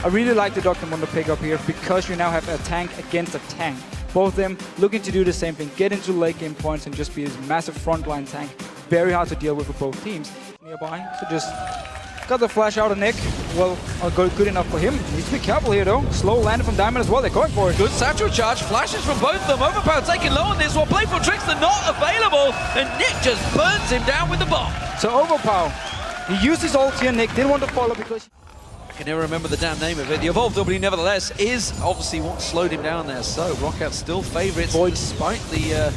I really like the W10D1 pick up here because you now have a tank against a tank. Both of them looking to do the same thing, get into late game points and just be this massive frontline tank. Very hard to deal with for both teams. Nearby, so just got the flash out of Nick. Well, good enough for him. Needs to be careful here though. Slow landed from Diamond as well. They're going for it. Good satchel charge. Flashes from both of them. Overpower taking low on this one. Playful tricks are not available. And Nick just burns him down with the bomb. So Overpower, he used his ult here. Nick didn't want to follow because... I can never remember the damn name of it. The Evolved W, nevertheless, is obviously what slowed him down there. So Roccat still favourites despite the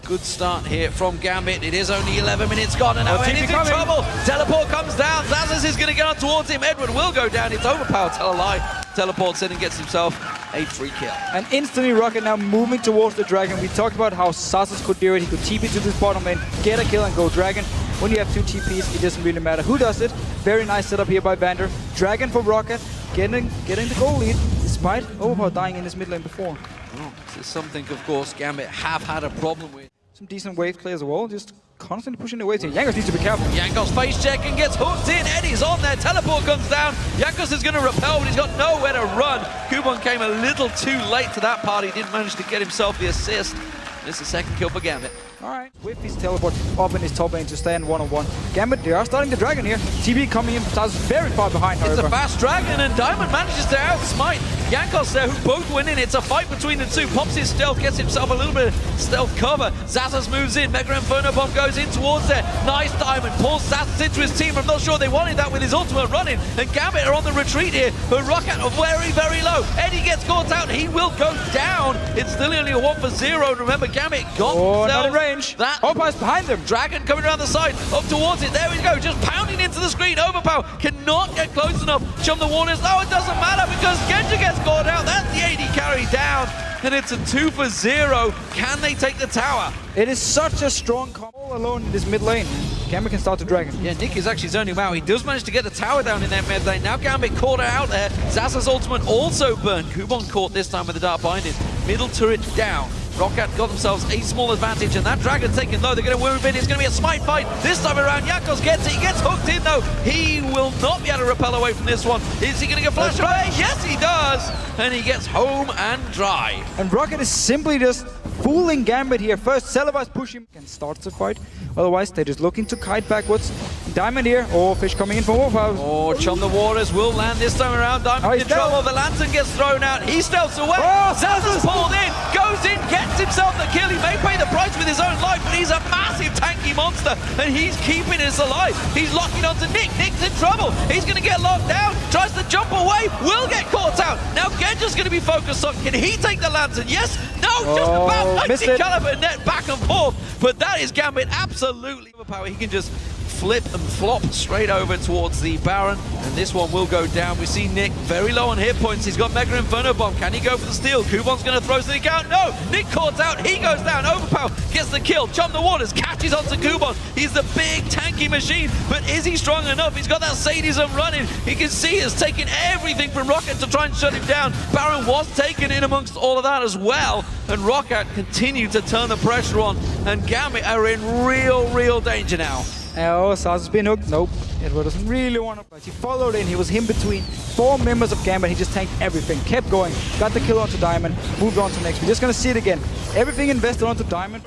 good start here from Gambit. It is only 11 minutes gone and now Ed's in trouble. Teleport comes down. Zazas is going to get on towards him. Edward will go down. It's Overpower. Tell a lie. Teleports in and gets himself a free kill. And instantly Roccat now moving towards the Dragon. We talked about how Zazas could do it. He could TP to this bottom lane, get a kill and go Dragon. When you have two TPs, it doesn't really matter who does it. Very nice setup here by Vander. Dragon for Roccat, getting the goal lead, despite Overpower dying in his mid lane before. Oh, this is something, of course, Gambit have had a problem with. Some decent wave play as well, just constantly pushing the waves here. Jankos needs to be careful. Jankos face check and gets hooked in. Eddie's on there. Teleport comes down. Jankos is going to repel, but he's got nowhere to run. Kubon came a little too late to that party. Didn't manage to get himself the assist. It's the second kill for Gambit. Alright, with his teleport up in his top lane to stand one-on-one. Gambit, they are starting the Dragon here. TB coming in, Taz very far behind, however. It's a fast Dragon and Diamond manages to outsmite Jankos there, who both winning. It's a fight between the two. Pops his stealth, gets himself a little bit of stealth cover. Zazas moves in, Mega Inferno Bomb goes in towards there. Nice Diamond, pulls Zazas into his team. I'm not sure they wanted that with his ultimate running. And Gambit are on the retreat here, but Roccat are very, very low. Eddie gets caught out, he will go down. It's still only a 1-for-0. And remember, Gambit got not in range. That Overpower's behind them. Dragon coming around the side, up towards it. There we go, just pounding into the screen. Overpower cannot get close enough. Chum the Warners. No, it doesn't matter because Genja gets caught out. That's the AD carry down. And it's a 2-for-0. Can they take the tower? It is such a strong combo all alone in this mid lane. Gambit can start the Dragon. Yeah, Nick is actually zoning him out. He does manage to get the tower down in that mid lane. Now Gambit caught out there. Zazas ultimate also burned. Kubon caught this time with the Dark Binding. Middle turret down. Roccat got themselves a small advantage, and that Dragon taken low. They're going to move in. It's going to be a smite fight. This time around, Jankos gets it. He gets hooked in, though. He will not be able to repel away from this one. Is he going to get flashed away? Yes, he does. And he gets home and dry. And Roccat is simply just fooling Gambit here. First, Celebi's pushing and starts the fight. Otherwise, they're just looking to kite backwards. Diamond here. Oh, Fish coming in from Overpower. Oh, Chum the Waters will land this time around. Diamond in trouble. The lantern gets thrown out. He stealths away. Oh, Zazas pulled in. Goes in. Gets himself the kill. He may pay the price with his own life, but he's a massive tanky monster, and he's keeping us alive. He's locking onto Nick. Nick's in trouble. He's going to get locked down. Tries to jump away. Will get caught out. Now Genja's going to be focused on. Can he take the lantern? Yes. No. Just about 90 caliber net back and forth. But that is Gambit absolutely overpowered. He can just flip and flop straight over towards the Baron, and this one will go down. We see Nick very low on hit points. He's got Mega Inferno Bomb. Can he go for the steal? Kubon's going to throw something out. No! Nick caught out. He goes down. Overpower gets the kill. Chum the Waters catches onto Kubon. He's the big tanky machine, but is he strong enough? He's got that sadism running. He can see it's taking everything from Roccat to try and shut him down. Baron was taken in amongst all of that as well, and Roccat continued to turn the pressure on, and Gambit are in real danger now. Oh, Zazas been hooked. Nope. Edward doesn't really want to. He followed in. He was him between 4 members of Gambit. He just tanked everything. Kept going. Got the kill onto Diamond. Moved on to next. We're just going to see it again. Everything invested onto Diamond.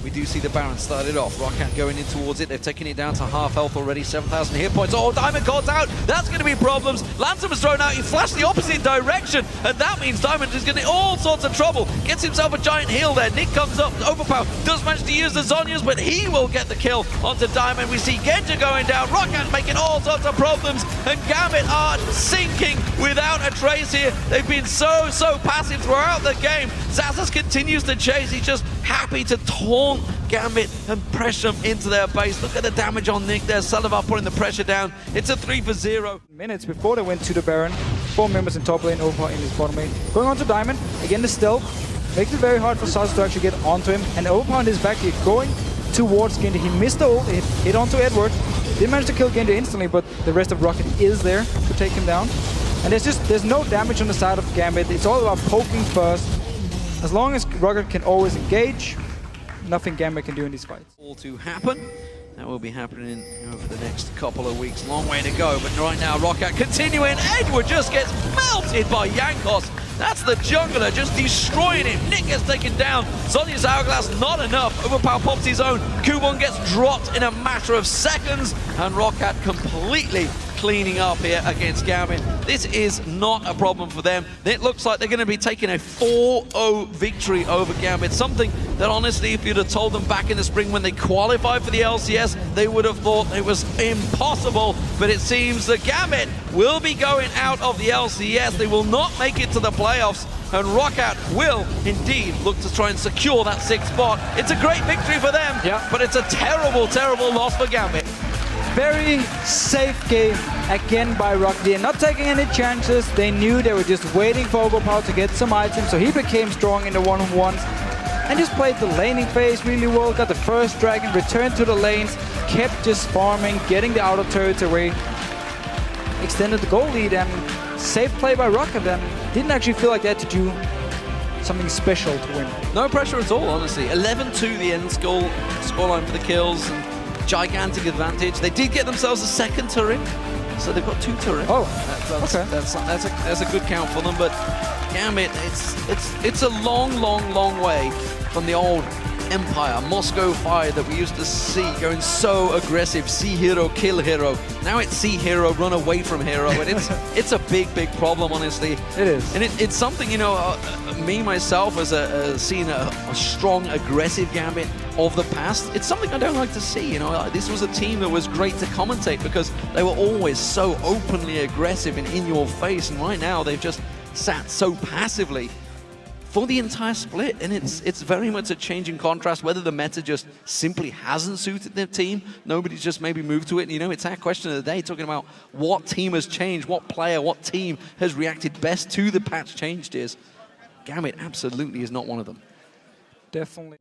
We do see the Baron started off. Roccat going in towards it. They've taken it down to half health already. 7,000 hit points. Oh, Diamond caught out. That's going to be problems. Lantern was thrown out. He flashed the opposite direction. And that means Diamond is getting all sorts of trouble. Gets himself a giant heal there. Nick comes up. Overpower does manage to use the Zonyas, but he will get the kill onto Diamond. We see Genja going down. Roccat making all sorts of problems. And Gambit are sinking without a trace here. They've been so passive throughout the game. Zazas continues to chase. He's just happy to taunt Gambit and pressure them into their base. Look at the damage on Nick there. Celebi putting the pressure down. It's a 3-for-0. Minutes before they went to the Baron. 4 members in top lane, Overpower in his bottom lane. Going on to Diamond. Again, the stealth. Makes it very hard for Zazas to actually get onto him. And Overpower is back here going towards Genja. He missed the ult. It hit onto Edward. Didn't manage to kill Genja instantly, but the rest of Roccat is there to take him down. And there's no damage on the side of Gambit. It's all about poking first. As long as Roccat can always engage, nothing Gambit can do in these fights. All to happen. That will be happening over the next couple of weeks. Long way to go, but right now Roccat continuing. Edward just gets melted by Jankos. That's the jungler just destroying him. Nick gets taken down. Zhonya's Hourglass, not enough. Overpower pops his own. Kubon gets dropped in a matter of seconds. And Roccat completely cleaning up here against Gambit. This is not a problem for them. It looks like they're going to be taking a 4-0 victory over Gambit. Something that honestly, if you'd have told them back in the spring when they qualified for the LCS, they would have thought it was impossible. But it seems that Gambit will be going out of the LCS. They will not make it to the playoffs. And Roccat will indeed look to try and secure that 6th spot. It's a great victory for them, but it's a terrible, terrible loss for Gambit. Very safe game again by ROC. They're not taking any chances. They knew they were just waiting for Overpower to get some items, so he became strong in the one-on-ones and just played the laning phase really well. Got the first dragon, returned to the lanes, kept just farming, getting the outer turrets away, extended the goal lead, and safe play by Roccat. And didn't actually feel like they had to do something special to win. No pressure at all, honestly. 11-2 the end scoreline for the kills. And gigantic advantage. They did get themselves a 2nd turret, so they've got 2 turrets. Oh, okay. That's a good count for them. But Gambit, it's a long way from the old Empire, Moscow Fire that we used to see going so aggressive. See hero, kill hero. Now it's see hero, run away from hero. And it's a big problem, honestly. It is. And it's something, you know, me myself as seeing a strong, aggressive Gambit of the past, it's something I don't like to see. You know, this was a team that was great to commentate because they were always so openly aggressive and in your face. And right now they've just sat so passively for the entire split, and it's very much a change in contrast, whether the meta just simply hasn't suited their team, nobody's just maybe moved to it. And, you know, it's our question of the day, talking about what team has changed, what player, what team has reacted best to the patch change tiers. Gambit absolutely is not one of them. Definitely.